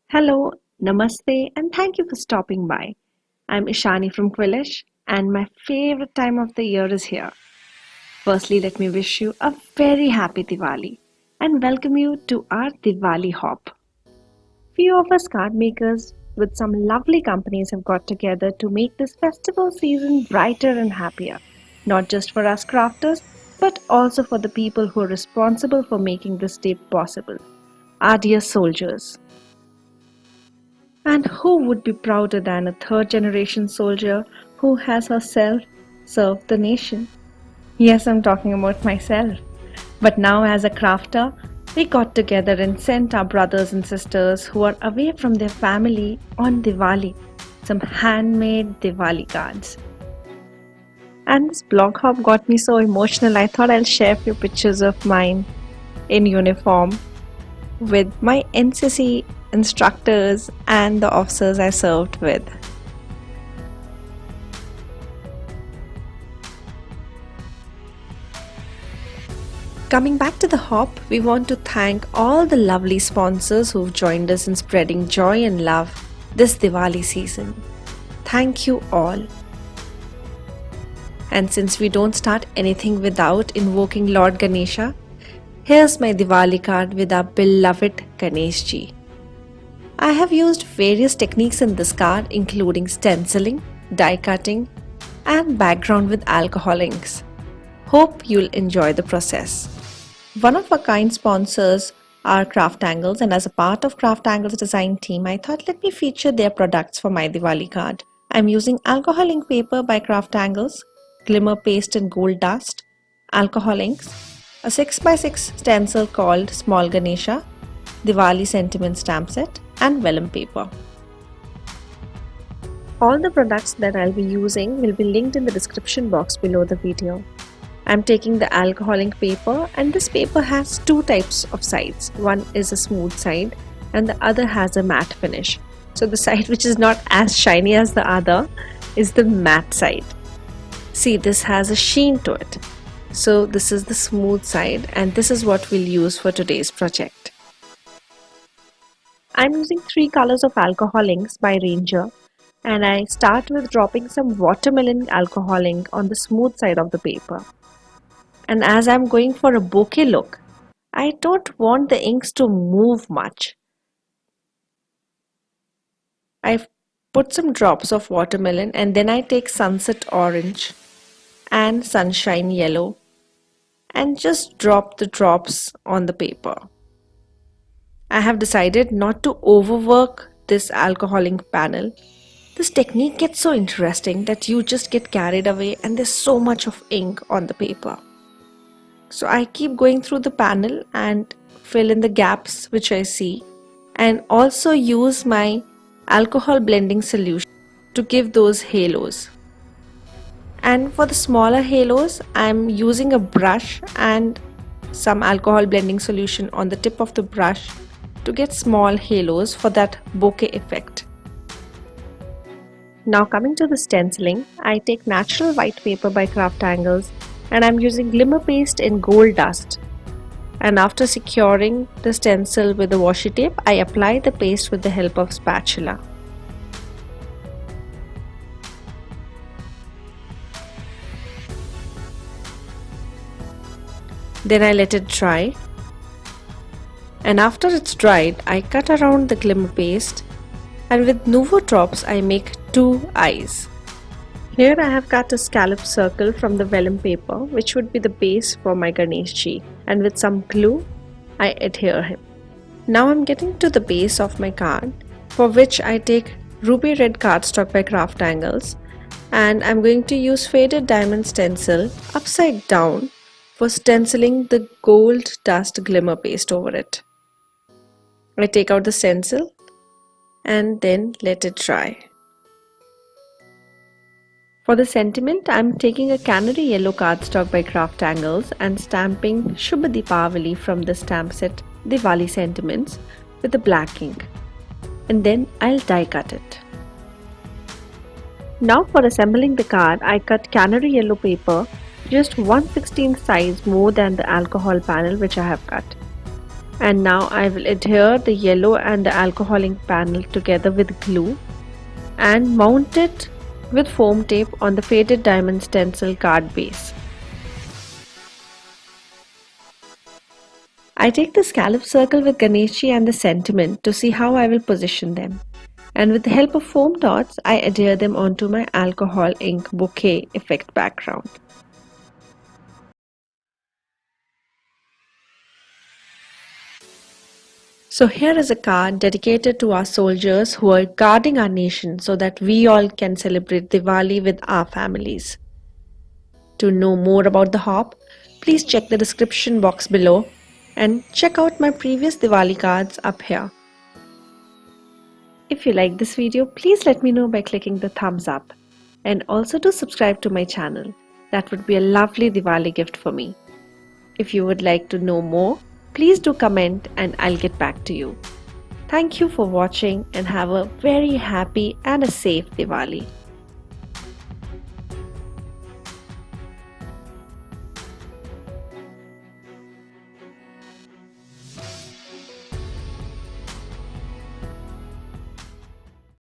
Hello, namaste, and thank you for stopping by. I'm Ishani from Quillish, and my favorite time of the year is here. Firstly, let me wish you a very happy Diwali and welcome you to our Diwali hop. Few of us card makers with some lovely companies have got together to make this festival season brighter and happier, not just for us crafters, but also for the people who are responsible for making this day possible, our dear soldiers. And who would be prouder than a third generation soldier who has herself served the nation? Yes, I'm talking about myself. But now, as a crafter, we got together and sent our brothers and sisters who are away from their family on Diwali some handmade Diwali cards. And this blog hop got me so emotional, I thought I'll share a few pictures of mine in uniform with my NCC instructors and the officers I served with. Coming back to the hop, we want to thank all the lovely sponsors who've joined us in spreading joy and love this Diwali season. Thank you all. And since we don't start anything without invoking Lord Ganesha, here's my Diwali card with our beloved Ganesh ji. I have used various techniques in this card, including stenciling, die cutting, and background with alcohol inks. Hope you'll enjoy the process. One of our kind sponsors are Craft Angles, and as a part of Craft Angles design team, I thought let me feature their products for my Diwali card. I'm using alcohol ink paper by Craft Angles, glimmer paste and gold dust, alcohol inks, a 6x6 stencil called Small Ganesha, Diwali sentiment stamp set, and vellum paper. All the products that I'll be using will be linked in the description box below the video. I'm taking the alcohol ink paper, and this paper has two types of sides. One is a smooth side and the other has a matte finish. So the side which is not as shiny as the other is the matte side. See, this has a sheen to it. So this is the smooth side, and this is what we'll use for today's project. I'm using 3 colors of alcohol inks by Ranger, and I start with dropping some watermelon alcohol ink on the smooth side of the paper. And as I'm going for a bokeh look, I don't want the inks to move much. I've put some drops of watermelon, and then I take sunset orange and sunshine yellow and just drop the drops on the paper. I have decided not to overwork this alcohol ink panel. This technique gets so interesting that you just get carried away and there's so much of ink on the paper. So I keep going through the panel and fill in the gaps which I see, and also use my alcohol blending solution to give those halos. And for the smaller halos, I'm using a brush and some alcohol blending solution on the tip of the brush to get small halos for that bokeh effect. Now coming to the stenciling, I take natural white paper by Craft Angles, and I'm using glimmer paste in gold dust. And after securing the stencil with the washi tape, I apply the paste with the help of spatula. Then I let it dry, and after it's dried, I cut around the glimmer paste, and with Nuvo drops I make 2 eyes. Here I have cut a scallop circle from the vellum paper, which would be the base for my Ganesh ji, and with some glue I adhere him. Now I'm getting to the base of my card, for which I take ruby red cardstock by Craft Angles, and I'm going to use faded diamond stencil upside down for stenciling the gold dust glimmer paste over it. I take out the stencil and then let it dry. For the sentiment, I'm taking a canary yellow cardstock by Craft Angles and stamping Shubh Deepavali from the stamp set Diwali sentiments with the black ink, and then I'll die cut it. Now for assembling the card, I cut canary yellow paper just 1/16 size more than the alcohol panel which I have cut. And now I will adhere the yellow and the alcohol ink panel together with glue and mount it with foam tape on the faded diamond stencil card base. I take the scallop circle with Ganeshi and the sentiment to see how I will position them. And with the help of foam dots, I adhere them onto my alcohol ink bouquet effect background. So here is a card dedicated to our soldiers who are guarding our nation so that we all can celebrate Diwali with our families. To know more about the hop, please check the description box below and check out my previous Diwali cards up here. If you like this video, please let me know by clicking the thumbs up and also to subscribe to my channel. That would be a lovely Diwali gift for me. If you would like to know more, please do comment and I'll get back to you. Thank you for watching and have a very happy and a safe Diwali.